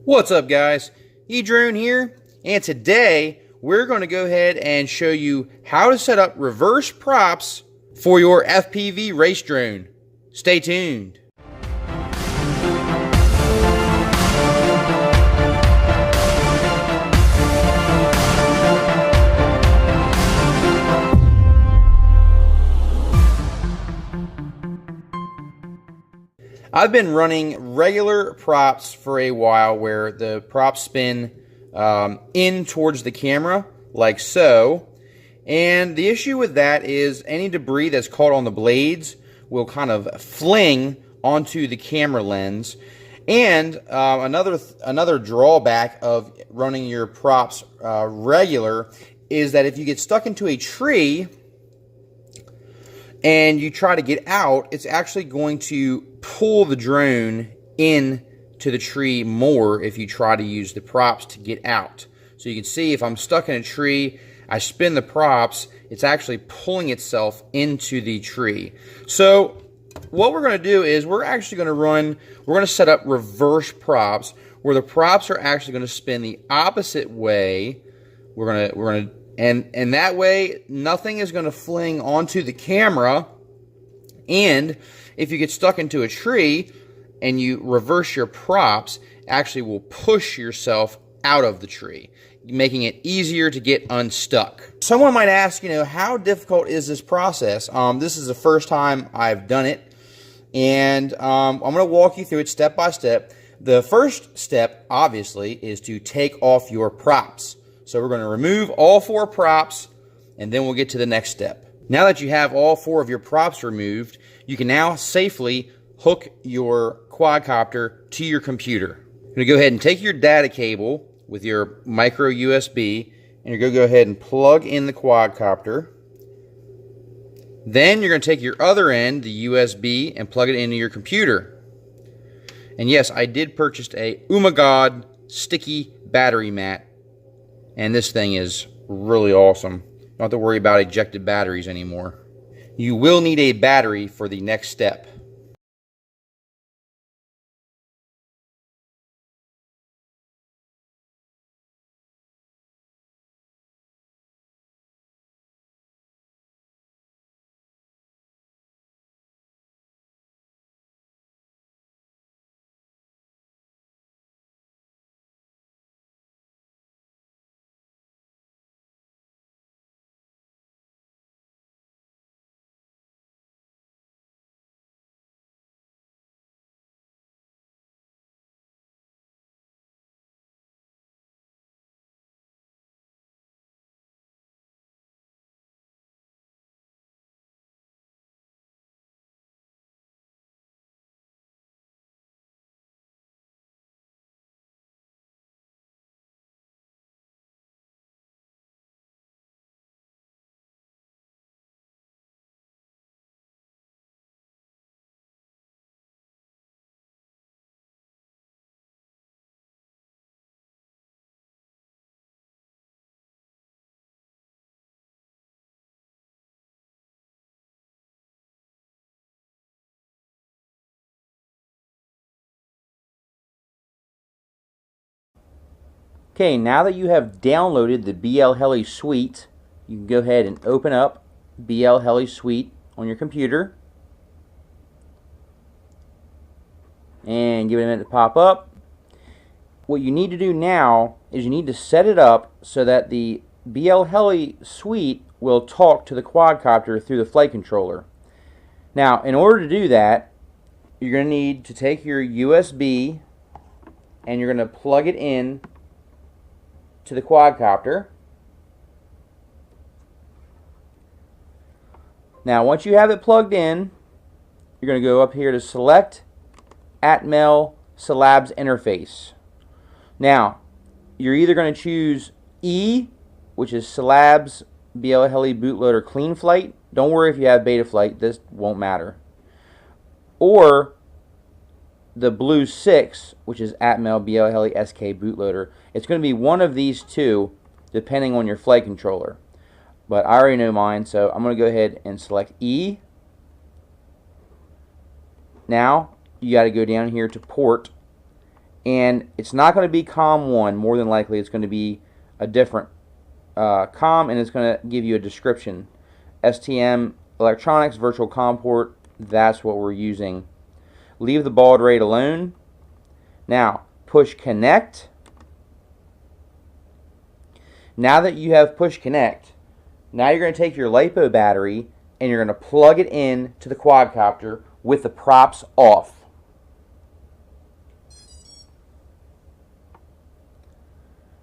What's up, guys? Edrone here, and today we're going to go ahead and show you how to set up reverse props for your FPV race drone. Stay tuned. I've been running regular props for a while where the props spin in towards the camera, like so. And the issue with that is any debris that's caught on the blades will kind of fling onto the camera lens. And another drawback of running your props regular is that if you get stuck into a tree and you try to get out, it's actually going to pull the drone in to the tree more if you try to use the props to get out. So you can see if I'm stuck in a tree, I spin the props, it's actually pulling itself into the tree. So what we're going to do is we're going to set up reverse props where the props are actually going to spin the opposite way. And that way nothing is going to fling onto the camera. And if you get stuck into a tree and you reverse your props, actually will push yourself out of the tree, making it easier to get unstuck. Someone might ask, how difficult is this process? This is the first time I've done it, and I'm going to walk you through it step by step. The first step, obviously, is to take off your props. So we're going to remove all 4 props, and then we'll get to the next step. Now that you have all 4 of your props removed, you can now safely hook your quadcopter to your computer. You're going to go ahead and take your data cable with your micro USB, and you're going to go ahead and plug in the quadcopter. Then you're going to take your other end, the USB, and plug it into your computer. And yes, I did purchase a Umagod sticky battery mat, and this thing is really awesome. You don't have to worry about ejected batteries anymore. You will need a battery for the next step. Okay, now that you have downloaded the BLHeli suite, you can go ahead and open up BLHeli suite on your computer and give it a minute to pop up. What you need to do now is you need to set it up so that the BLHeli suite will talk to the quadcopter through the flight controller. Now, in order to do that, you're going to need to take your USB and you're going to plug it in to the quadcopter. Now once you have it plugged in, you're going to go up here to select Atmel Syllabs interface. Now you're either going to choose E, which is Syllabs BLHeli bootloader clean flight. Don't worry if you have Betaflight, this won't matter. Or the blue 6, which is Atmel BLHeli SK bootloader. It's going to be one of these two depending on your flight controller. But I already know mine, so I'm going to go ahead and select E. Now you got to go down here to port and it's not going to be COM 1. More than likely it's going to be a different COM, and it's going to give you a description. STM electronics virtual COM port, that's what we're using. Leave the baud rate alone. Now push connect. Now that you have push connect, now you're going to take your LiPo battery and you're going to plug it in to the quadcopter with the props off.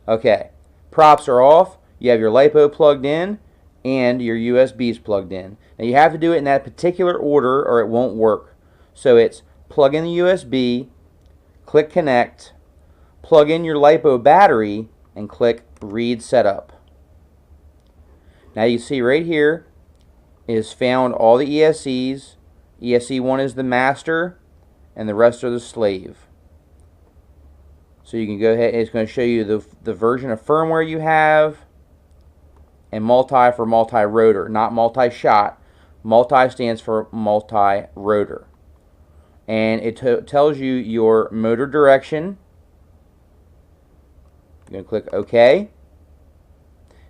Okay, props are off. You have your LiPo plugged in and your USBs plugged in. Now you have to do it in that particular order or it won't work. So it's plug in the USB, click connect, plug in your LiPo battery, and click read setup. Now you see right here is found all the ESCs. ESC1 is the master and the rest are the slave. So you can go ahead, it's going to show you the version of firmware you have, and multi for multi-rotor, not multi-shot. Multi stands for multi-rotor. And it tells you your motor direction. You're going to click OK.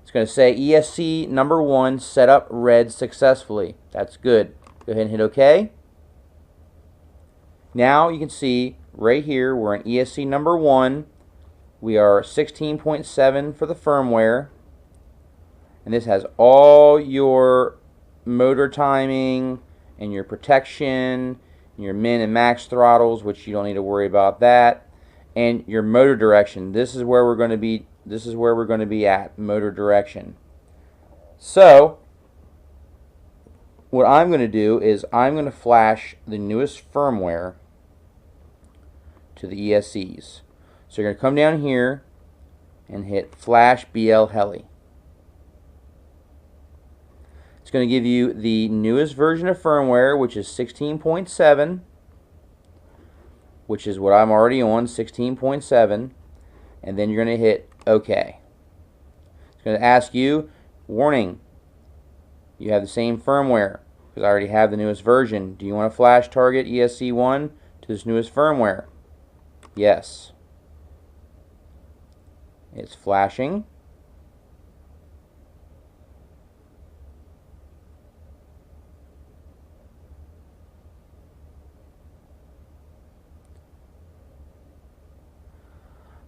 It's going to say ESC number 1 setup read successfully. That's good. Go ahead and hit OK. Now you can see right here we're in ESC number 1. We are 16.7 for the firmware. And this has all your motor timing and your protection, and your min and max throttles, which you don't need to worry about that, and your motor direction. This is where we're going to be. This is where we're going to be at, motor direction. So what I'm going to do is I'm going to flash the newest firmware to the ESCs. So you're going to come down here and hit flash BLHeli. It's going to give you the newest version of firmware, which is 16.7, which is what I'm already on, 16.7, and then you're going to hit OK. It's going to ask you, warning, you have the same firmware, because I already have the newest version. Do you want to flash target ESC1 to this newest firmware? Yes. It's flashing.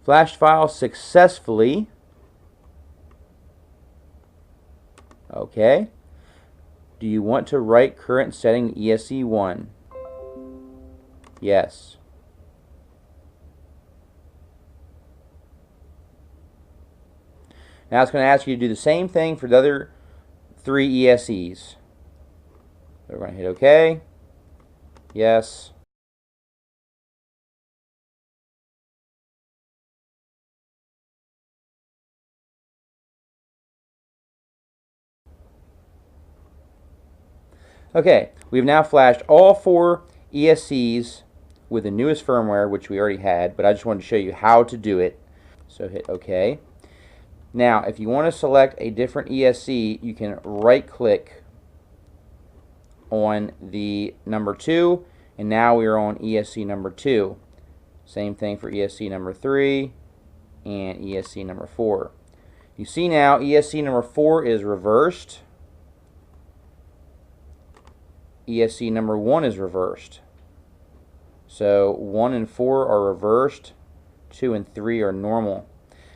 Flash file successfully. Okay. Do you want to write current setting ESC1? Yes. Now it's going to ask you to do the same thing for the other 3 ESCs. So we're going to hit OK. Yes. Okay, we've now flashed all 4 ESCs with the newest firmware, which we already had, but I just wanted to show you how to do it. So hit OK. Now, if you want to select a different ESC, you can right-click on the number 2, and now we are on ESC number 2. Same thing for ESC number 3 and ESC number 4. You see now ESC number 4 is reversed. ESC number 1 is reversed. So 1 and 4 are reversed, 2 and 3 are normal.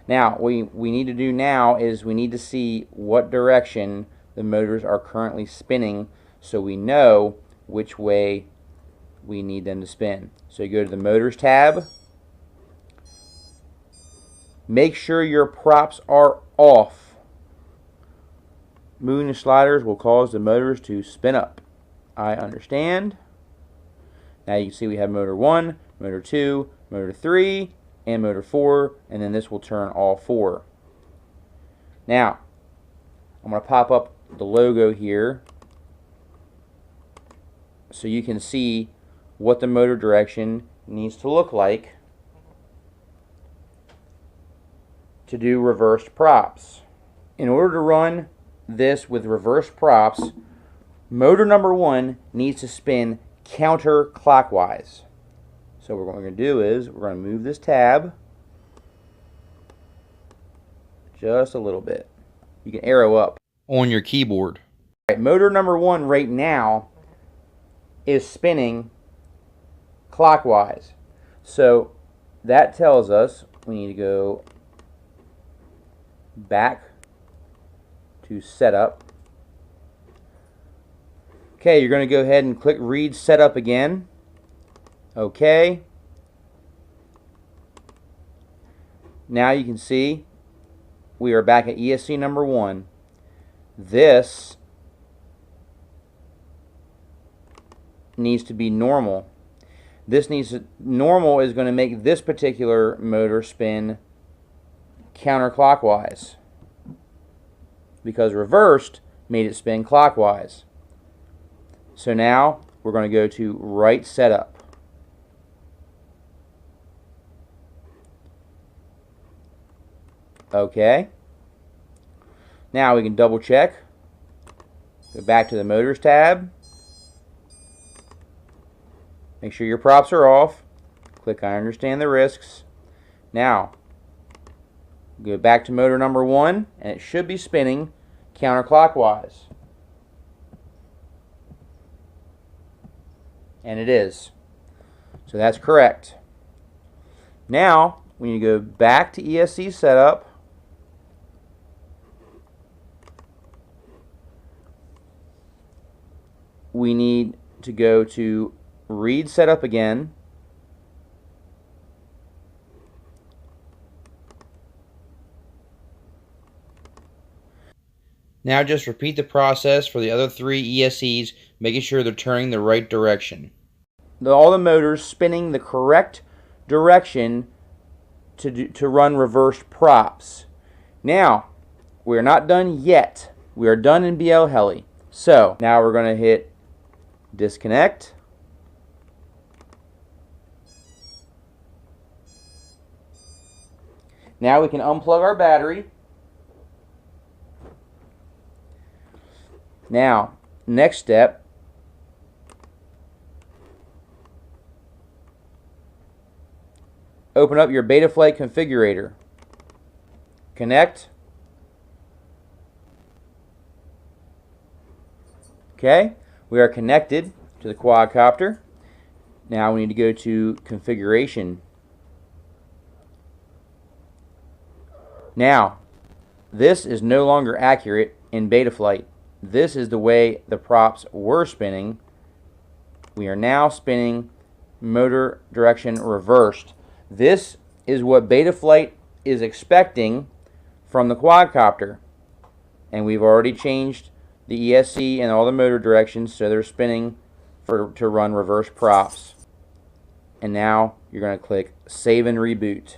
Now, what we need to do now is we need to see what direction the motors are currently spinning so we know which way we need them to spin. So you go to the Motors tab. Make sure your props are off. Moving the sliders will cause the motors to spin up. I understand. Now you can see we have motor 1, motor 2, motor 3, and motor 4, and then this will turn all 4. Now, I'm going to pop up the logo here so you can see what the motor direction needs to look like to do reversed props. In order to run this with reversed props, motor number 1 needs to spin counterclockwise. So So what we're going to do is we're going to move this tab just a little bit. You can arrow up on your keyboard. All right, motor number 1 right now is spinning clockwise. So that tells us we need to go back to setup. Okay, you're going to go ahead and click read setup again. Okay. Now you can see we are back at ESC number 1. This needs to be normal. Normal is going to make this particular motor spin counterclockwise, because reversed made it spin clockwise. So now we're going to go to right setup. Okay. Now we can double check. Go back to the motors tab. Make sure your props are off. Click I understand the risks. Now go back to motor number 1 and it should be spinning counterclockwise. And it is. So that's correct. Now we need to go back to ESC setup. We need to go to read setup again. Now just repeat the process for the other 3 ESCs, making sure they're turning the right direction. All the motors spinning the correct direction to run reversed props. Now, we're not done yet. We are done in BLHeli. So, now we're going to hit disconnect. Now we can unplug our battery. Now, next step, open up your Betaflight configurator. Connect. Okay, we are connected to the quadcopter. Now we need to go to configuration. Now, this is no longer accurate in Betaflight. This is the way the props were spinning. We are now spinning motor direction reversed. This is what Betaflight is expecting from the quadcopter. And we've already changed the ESC and all the motor directions so they're spinning to run reverse props. And now you're going to click save and reboot.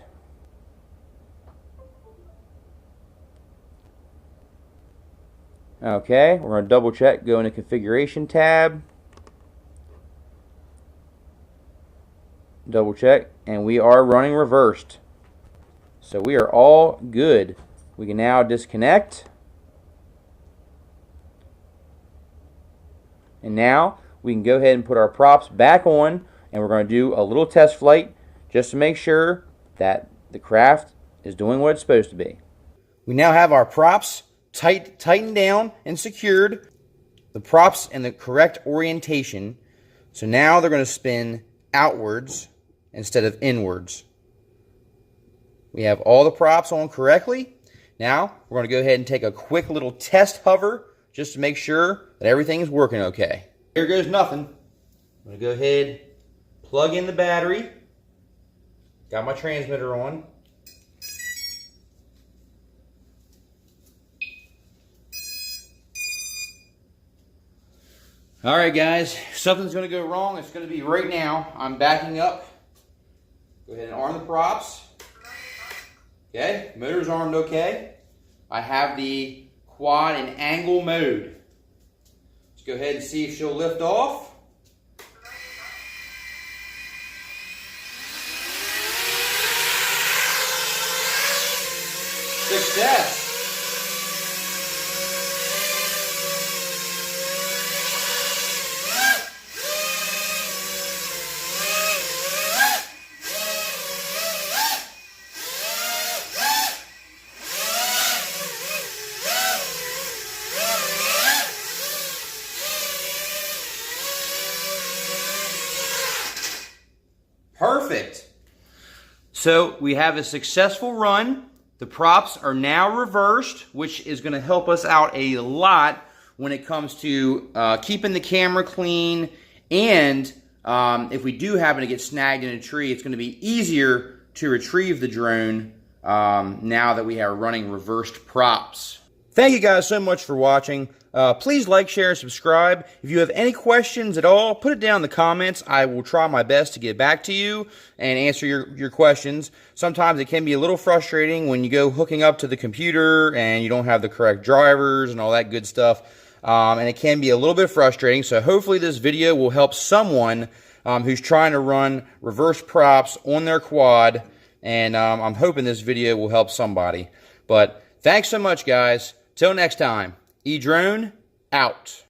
Okay, we're going to double check, go into configuration tab, double check, and we are running reversed. So we are all good. We can now disconnect. And now we can go ahead and put our props back on, and we're going to do a little test flight just to make sure that the craft is doing what it's supposed to be. We now have our props tightened down and secured, the props in the correct orientation. So now they're going to spin outwards instead of inwards. We have all the props on correctly. Now we're going to go ahead and take a quick little test hover just to make sure that everything is working okay. Here goes nothing. I'm going to go ahead, plug in the battery. Got my transmitter on. Alright guys, something's going to go wrong. It's going to be right now. I'm backing up. Go ahead and arm the props. Okay, motor's armed okay. I have the quad in angle mode. Let's go ahead and see if she'll lift off. Success. So we have a successful run. The props are now reversed, which is going to help us out a lot when it comes to keeping the camera clean. And if we do happen to get snagged in a tree, it's going to be easier to retrieve the drone now that we are running reversed props. Thank you guys so much for watching. Please like, share, and subscribe. If you have any questions at all, put it down in the comments. I will try my best to get back to you and answer your questions. Sometimes it can be a little frustrating when you go hooking up to the computer and you don't have the correct drivers and all that good stuff. And it can be a little bit frustrating. So hopefully this video will help someone who's trying to run reverse props on their quad. And I'm hoping this video will help somebody. But thanks so much, guys. Till next time, edrone out.